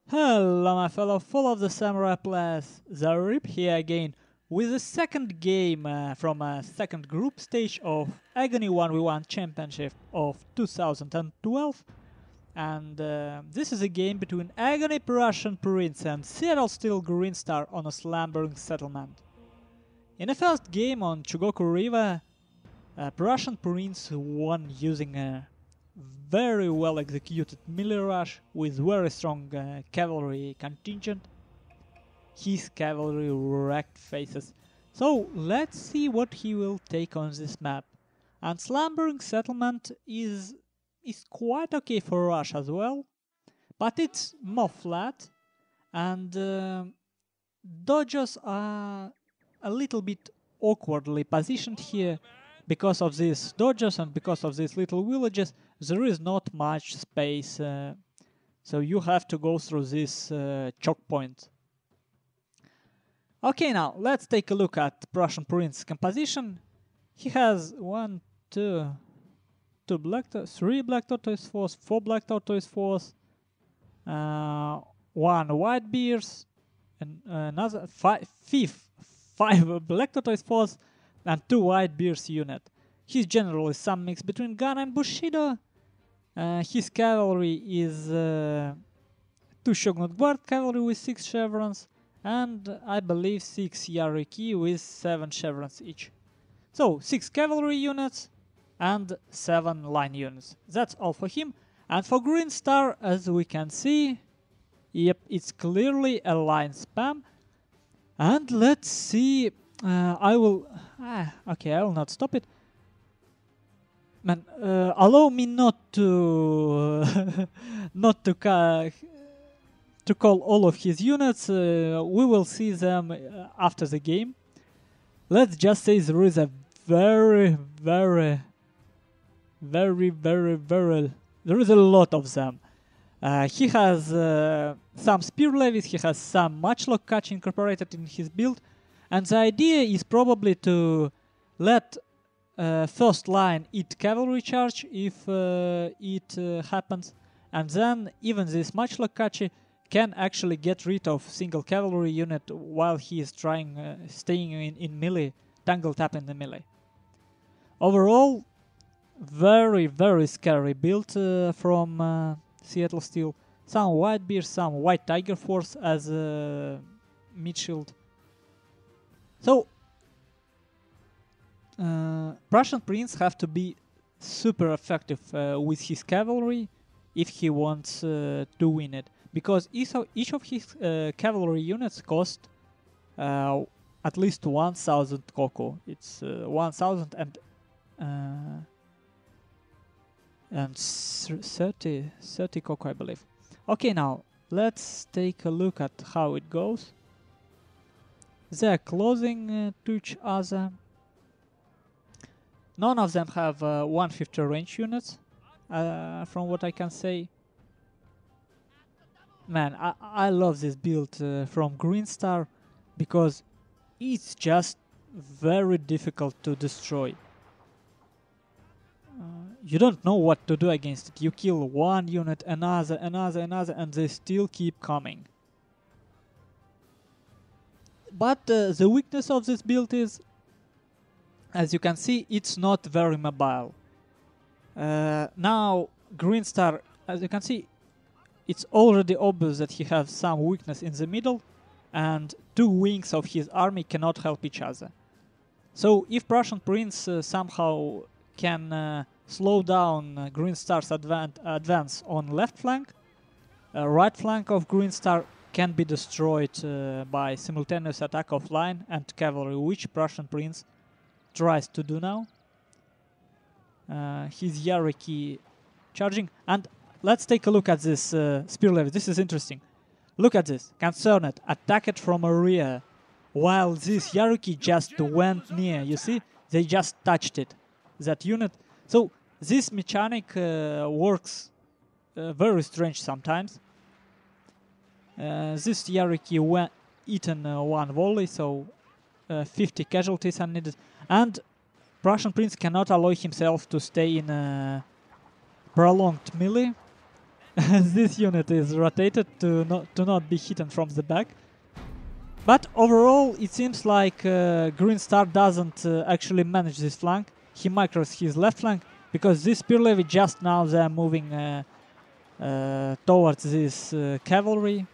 Hello my fellow full of the samurai players, Zaript here again with the second game from a second group stage of Aggony 1v1 Championship of 2012, and this is a game between Aggony PrussianPrince and Seattle Steel Greenstar on a slumbering settlement. In the first game on Chugoku River, PrussianPrince won using a very well executed melee rush with very strong cavalry contingent. His cavalry wrecked faces. So let's see what he will take on this map. And slumbering settlement is quite okay for rush as well, but it's more flat, and dodgers are a little bit awkwardly positioned here. Because of these dodgers and because of these little villages, there is not much space, so you have to go through this choke point. Okay, now let's take a look at PrussianPrince's composition. He has 3 black tortoise force, 4 black tortoise force, 1 white bears, and another 5 black tortoise force, and 2 white bears unit. He's generally some mix between gun and bushido. His cavalry is 2 Shogun guard cavalry with 6 chevrons, and I believe 6 Yariki with 7 chevrons each. So 6 cavalry units and 7 line units. That's all for him. And for Greenstar, as we can see, yep, it's clearly a line spam. And let's see. I will not stop it. Man, allow me not to to call all of his units. We will see them after the game. Let's just say there is a there is a lot of them. He has some spear levies. He has some matchlock catch incorporated in his build. And the idea is probably to let first line eat cavalry charge if it happens, and then even this matchlock can actually get rid of single cavalry unit while he is trying staying in melee, tangle tap in the melee. Overall, very scary build from Seattle Steel. Some white bear, some white tiger force as mid shield. So, PrussianPrince have to be super effective with his cavalry if he wants to win it, because each of his cavalry units cost at least 1,000 coco. It's 1,000 and 30 coco, I believe. Okay, now let's take a look at how it goes. They're closing to each other. None of them have 150 range units, from what I can say. Man, I love this build from Greenstar because it's just very difficult to destroy. You don't know what to do against it. You kill one unit, another, and they still keep coming. But the weakness of this build is, as you can see, it's not very mobile. Now, Greenstar, as you can see, it's already obvious that he has some weakness in the middle, and 2 wings of his army cannot help each other. So if PrussianPrince somehow can slow down Greenstar's advance on left flank, right flank of Greenstar can be destroyed by simultaneous attack of line and cavalry, which PrussianPrince tries to do now. His Yariki charging, and let's take a look at this spear levy. This is interesting. Look at this. Concerned, attacked from a rear, while this Yariki just went near. You see? They just touched it, that unit. So this mechanic works very strange sometimes. This Yariki went eaten 1 volley, so 50 casualties are needed. And PrussianPrince cannot allow himself to stay in prolonged melee. this unit is rotated to not be hidden from the back. But overall, it seems like Greenstar doesn't actually manage this flank. He micros his left flank because this spear levy just now they're moving towards this cavalry.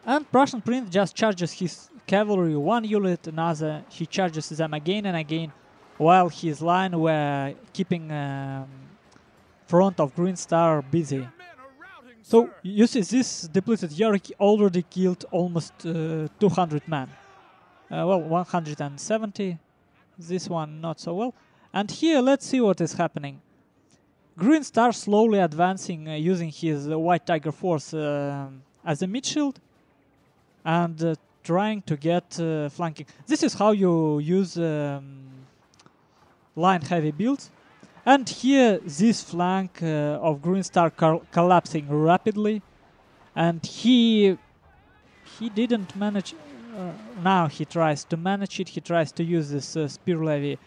And Prussian Prince just charges his cavalry one unit, another, he charges them again and again, while his line were keeping front of Greenstar busy. So you see this depleted hierarchy already killed almost 200 men. Well, 170, this one not so well. And here let's see what is happening. Greenstar slowly advancing using his White Tiger force as a mid shield and trying to get flanking. This is how you use line heavy builds. And here this flank of Greenstar collapsing rapidly, and he didn't manage. Now he tries to manage it. He tries to use this spear levy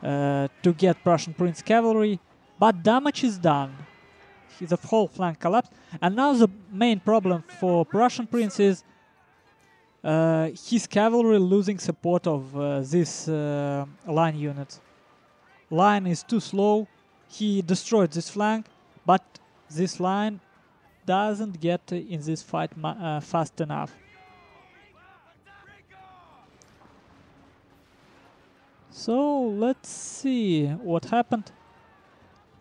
to get Prussian Prince cavalry, but damage is done. The whole flank collapsed, and now the main problem for Prussian Prince is his cavalry losing support of this line unit. Line is too slow. He destroyed this flank, but this line doesn't get in this fight fast enough. So let's see what happened.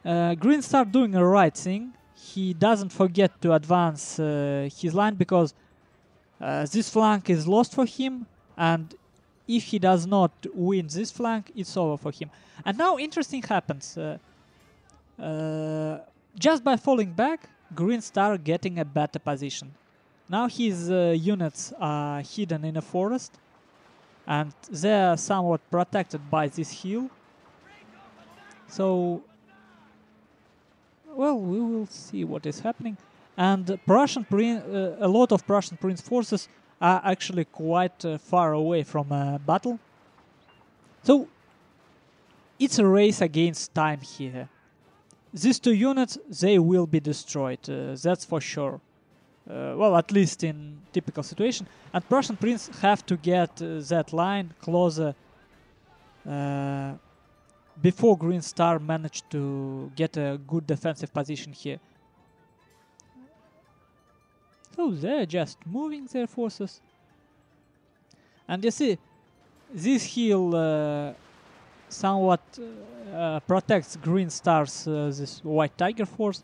Greenstar doing the right thing. He doesn't forget to advance his line because this flank is lost for him, and if he does not win this flank, it's over for him. And now interesting happens. Just by falling back, Greenstar getting a better position. Now his units are hidden in a forest, and they are somewhat protected by this hill. So, well, we will see what is happening. And a lot of Prussian Prince forces are actually quite far away from a battle. So it's a race against time here. These two units, they will be destroyed, that's for sure. Well, at least in typical situation. And Prussian Prince have to get that line closer before Greenstar managed to get a good defensive position here. So they're just moving their forces. And you see, this hill somewhat protects Greenstar's this White Tiger force,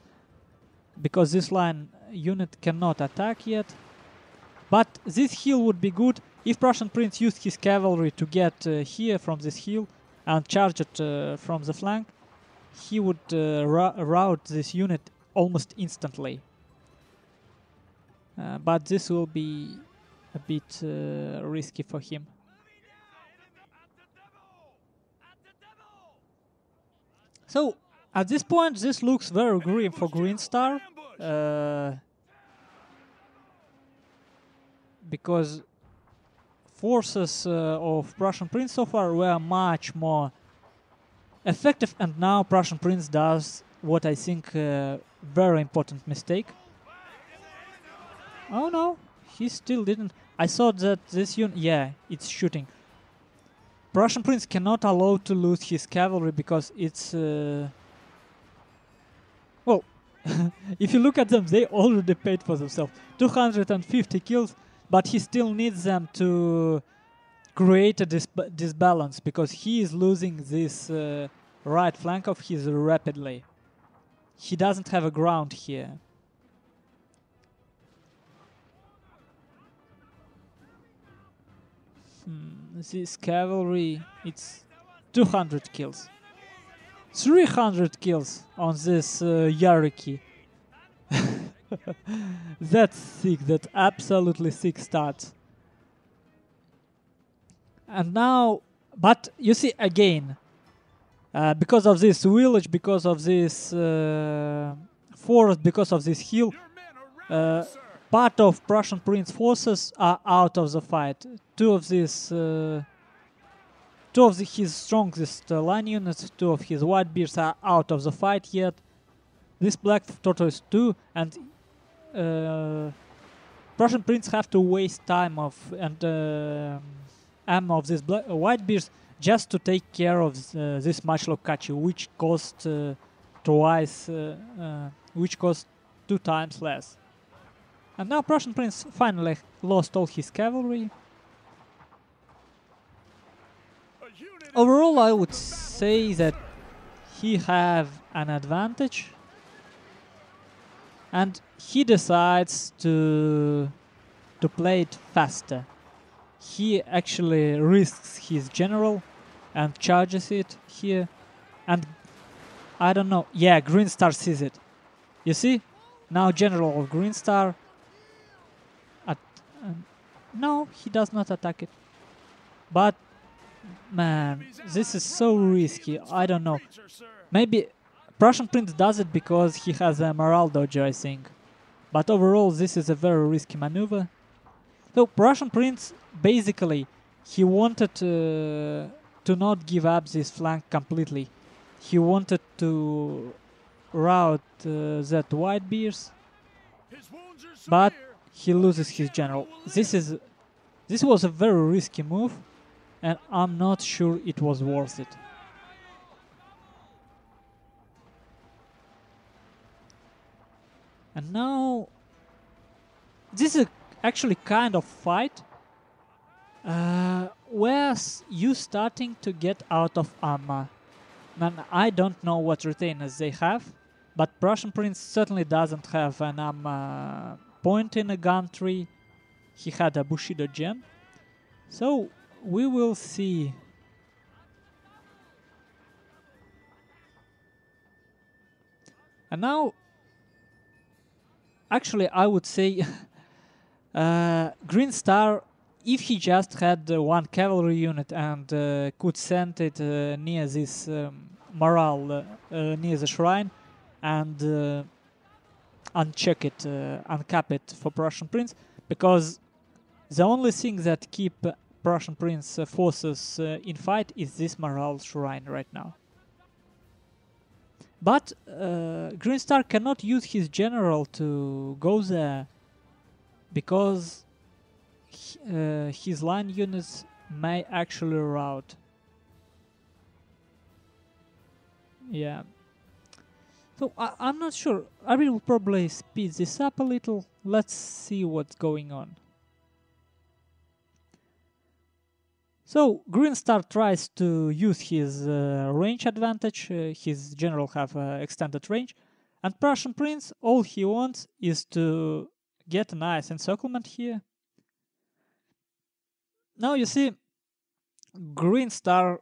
because this line unit cannot attack yet. But this hill would be good if Prussian Prince used his cavalry to get here from this hill and charge it from the flank. He would rout this unit almost instantly. But this will be a bit risky for him. So at this point, this looks very grim for Greenstar, because forces of Prussian Prince so far were much more effective, and now Prussian Prince does what I think very important mistake. Oh no, he still didn't. I thought that this unit, yeah, it's shooting. Prussian Prince cannot allow to lose his cavalry because it's... well, if you look at them, they already paid for themselves. 250 kills, but he still needs them to create a disbalance, because he is losing this right flank of his rapidly. He doesn't have a ground here. This cavalry, it's 200 kills. 300 kills on this hierarchy. That's sick, that's absolutely sick stats. And now, but you see again, because of this village, because of this forest, because of this hill, part of Prussian Prince forces are out of the fight. Two two of his strongest line units, two of his white bears are out of the fight yet. This black tortoise too, and Prussian Prince have to waste time and ammo of these white bears just to take care of this Machlokachi, which cost which cost 2 times less. And now Prussian Prince finally lost all his cavalry. Overall, I would say that he have an advantage, and he decides to play it faster. He actually risks his general and charges it here, and I don't know. Yeah, Greenstar sees it. You see, now general of Greenstar. No, he does not attack it. But man, this is so risky. I don't know. Maybe Prussian Prince does it because he has a morale dodge, I think. But overall, this is a very risky maneuver. So Prussian Prince, basically, he wanted to not give up this flank completely. He wanted to rout that white bears, but he loses his general. This was a very risky move, and I'm not sure it was worth it. And now, this is actually kind of fight where you starting to get out of armor. And I don't know what retainers they have, but Prussian Prince certainly doesn't have an armor point in a gun tree. He had a Bushido gem. So we will see. And now, actually, I would say Greenstar, if he just had one cavalry unit and could send it near this morale, near the shrine, and uncheck it, uncap it for Prussian Prince, because the only thing that keep Prussian Prince forces in fight is this morale shrine right now. But Greenstar cannot use his general to go there because his line units may actually rout. Yeah. So I'm not sure. I will probably speed this up a little. Let's see what's going on. So Greenstar tries to use his range advantage. His general have extended range, and Prussian Prince, all he wants is to get a nice encirclement here. Now you see, Greenstar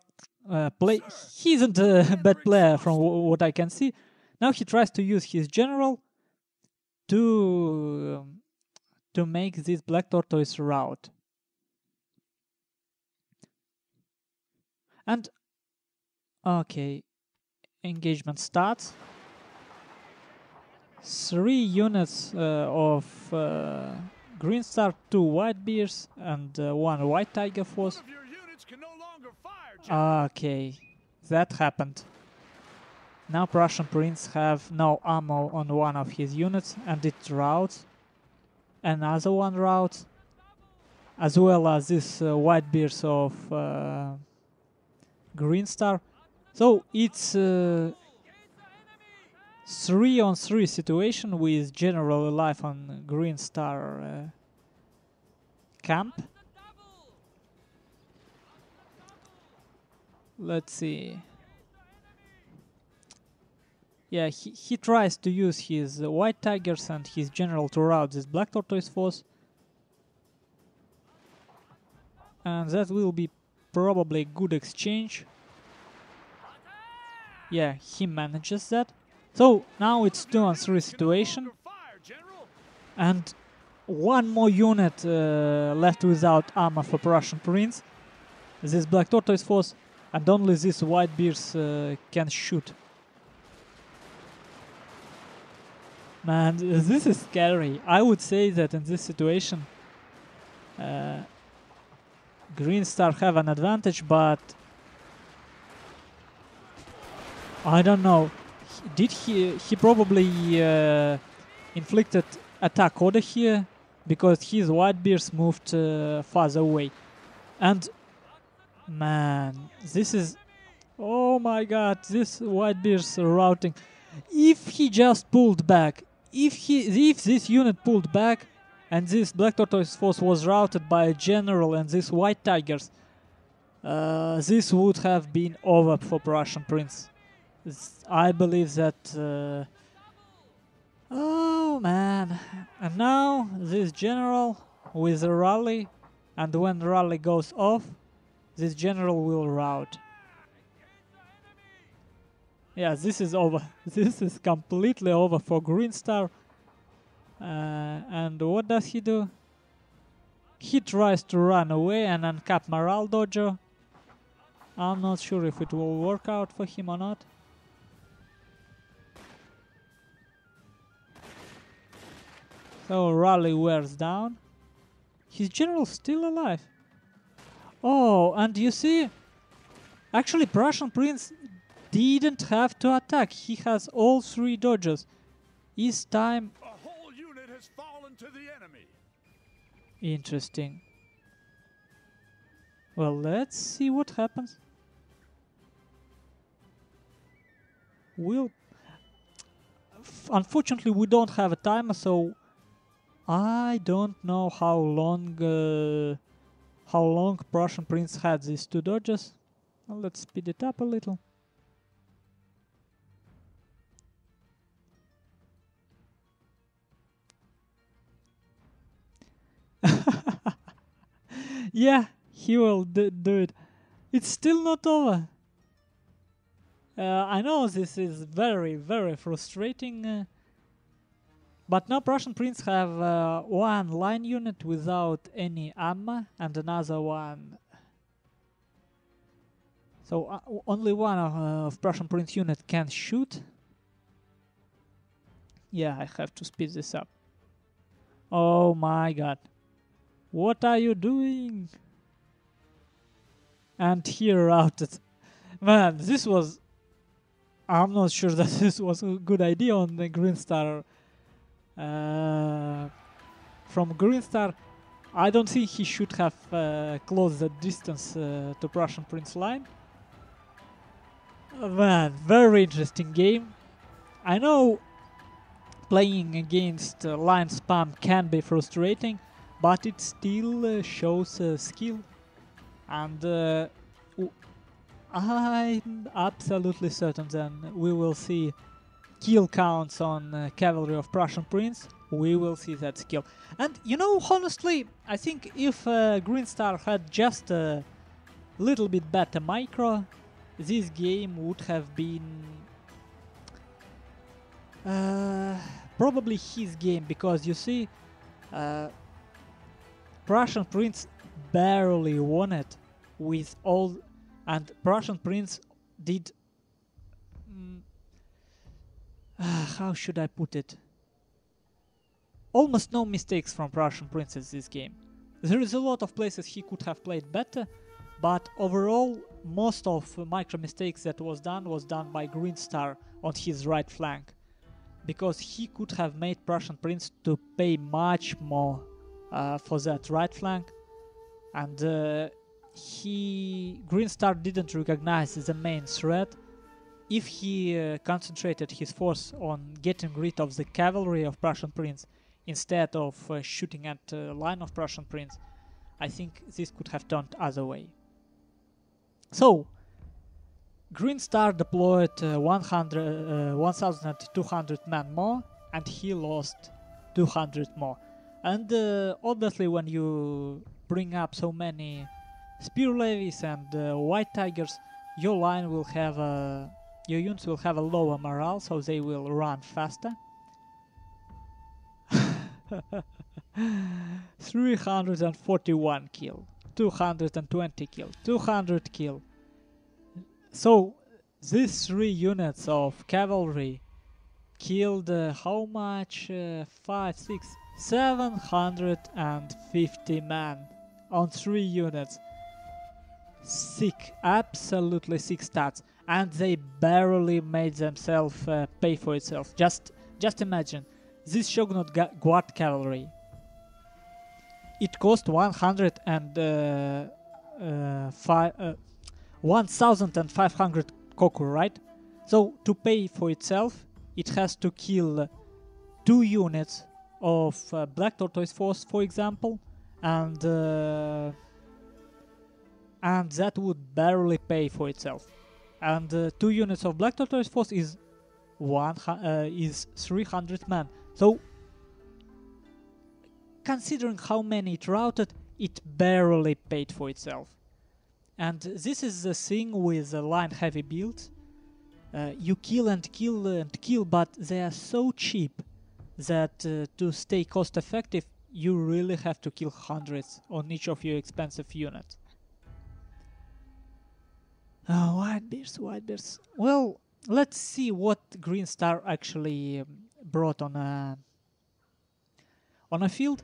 he isn't a bad player from what I can see. Now he tries to use his general to make this black tortoise rout. And okay, engagement starts. 3 units of Greenstar, 2 white bears, and 1 white tiger force. Okay, that happened. Now Prussian Prince have no ammo on one of his units, and it routs. Another one routs, as well as this white bears of Greenstar. So it's 3-on-3 situation with general alive on Greenstar camp. Let's see. Yeah, he tries to use his white tigers and his general to rout this black tortoise force. And that will be probably a good exchange. Yeah, he manages that. So now it's 2-on-3 situation. And 1 more unit left without armor for Prussian Prince. This black tortoise force, and only these white bears can shoot. Man, this is scary. I would say that in this situation Greenstar have an advantage, but I don't know. Did he probably inflicted attack order here because his Whitebeards moved farther away. And man, this is, oh my god, this Whitebeard's routing. If he just pulled back, if this unit pulled back and this Black Tortoise force was routed by a general and these White Tigers, this would have been over for Prussian Prince. I believe that... oh man. And now this general with a rally, and when rally goes off, this general will rout. Yeah, this is over. This is completely over for Greenstar. And what does he do? He tries to run away and uncap Morale Dojo. I'm not sure if it will work out for him or not. So rally wears down. His general's still alive. Oh, and you see, actually Prussian Prince didn't have to attack. He has all 3 dodges. Each time... A whole unit has fallen to the enemy. Interesting. Well, let's see what happens. Unfortunately, we don't have a timer, so I don't know how long Prussian Prince had these 2 dodges. Well, let's speed it up a little. Yeah, he will do it. It's still not over. I know this is very, very frustrating. But now Prussian Prince have 1 line unit without any ammo and another one. So only one of Prussian Prince unit can shoot. Yeah, I have to speed this up. Oh my god. What are you doing? And he routed. Man, this was... I'm not sure that this was a good idea on the Greenstar. From Greenstar, I don't think he should have closed the distance to Prussian Prince line. Man, very interesting game. I know playing against line spam can be frustrating, but it still shows skill. And I'm absolutely certain then we will see kill counts on cavalry of Prussian Prince. We will see that skill. And you know, honestly, I think if Greenstar had just a little bit better micro, this game would have been probably his game, because you see, Prussian Prince barely won it with all, and Prussian Prince did how should I put it? Almost no mistakes from Prussian Prince in this game. There is a lot of places he could have played better, but overall most of micro mistakes that was done by Greenstar on his right flank, because he could have made Prussian Prince to pay much more for that right flank, and Greenstar didn't recognize the main threat. If he concentrated his force on getting rid of the cavalry of Prussian Prince instead of shooting at the line of Prussian Prince, I think this could have turned other way. So, Greenstar deployed 1,200 men more, and he lost 200 more. And obviously when you bring up so many spear levies and white tigers, your line will have your units will have a lower morale, so they will run faster. 341 kill, 220 kill, 200 kill. So these 3 units of cavalry killed how much? 5, 6, 750 men on 3 units. Sick, absolutely sick stats. and they barely made themselves pay for itself. Just imagine this Shogun Guard cavalry. It cost 1,500 koku, right? So to pay for itself, it has to kill 2 units of Black Tortoise Force, for example, and that would barely pay for itself. And 2 units of Black Tortoise Force is 300 men. So considering how many it routed, it barely paid for itself. And this is the thing with the line heavy builds. You kill and kill and kill, but they are so cheap that to stay cost effective, you really have to kill hundreds on each of your expensive units. White bears. Well, let's see what Greenstar actually brought on a field.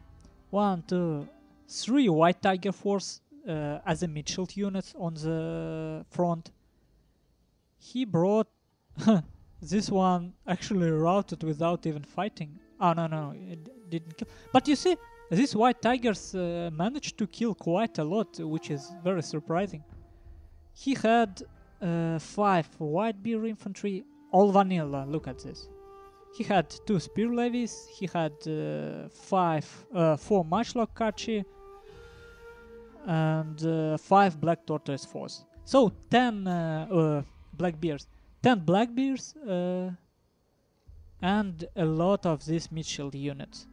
1, 2, 3 White Tiger Force as a mid-shield units on the front. He brought this one actually routed without even fighting. Oh no, it didn't kill. But you see, these White Tigers managed to kill quite a lot, which is very surprising. He had 5 White Bear Infantry, all vanilla, look at this. He had 2 Spear Levies, he had 4 Matchlock Kachi, and 5 Black Tortoise Force. So 10 Black Bears. 10 Black Bears and a lot of these mid-shield units.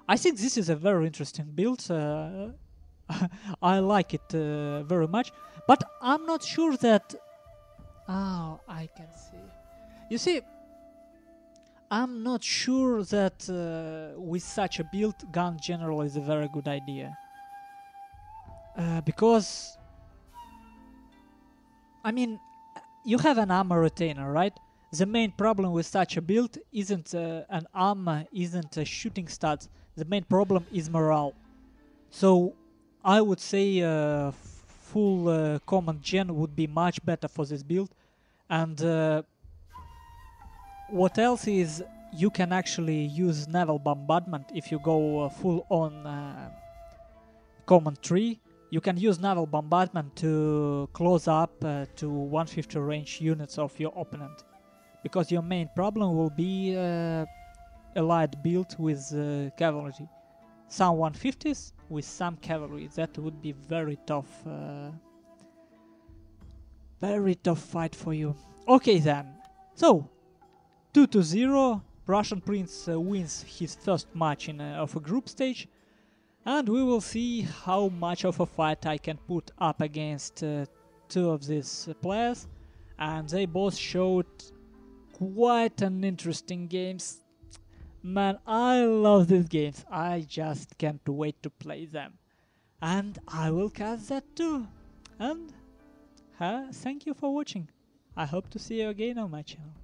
I think this is a very interesting build. I like it very much, but I'm not sure that... Oh, I can see. You see, I'm not sure that with such a build, gun general is a very good idea. Because, I mean, you have an armor retainer, right? The main problem with such a build isn't an armor, isn't shooting stats. The main problem is morale. So I would say full command gen would be much better for this build. And what else is, you can actually use naval bombardment if you go full on command tree. You can use naval bombardment to close up to 150 range units of your opponent, because your main problem will be allied build with cavalry. Some 150s with some cavalry. That would be very tough fight for you. Okay then. So 2-0, PrussianPrince wins his first match of a group stage, and we will see how much of a fight I can put up against 2 of these players. And they both showed quite an interesting games. Man, I love these games. I just can't wait to play them. And I will cast that too. And thank you for watching. I hope to see you again on my channel.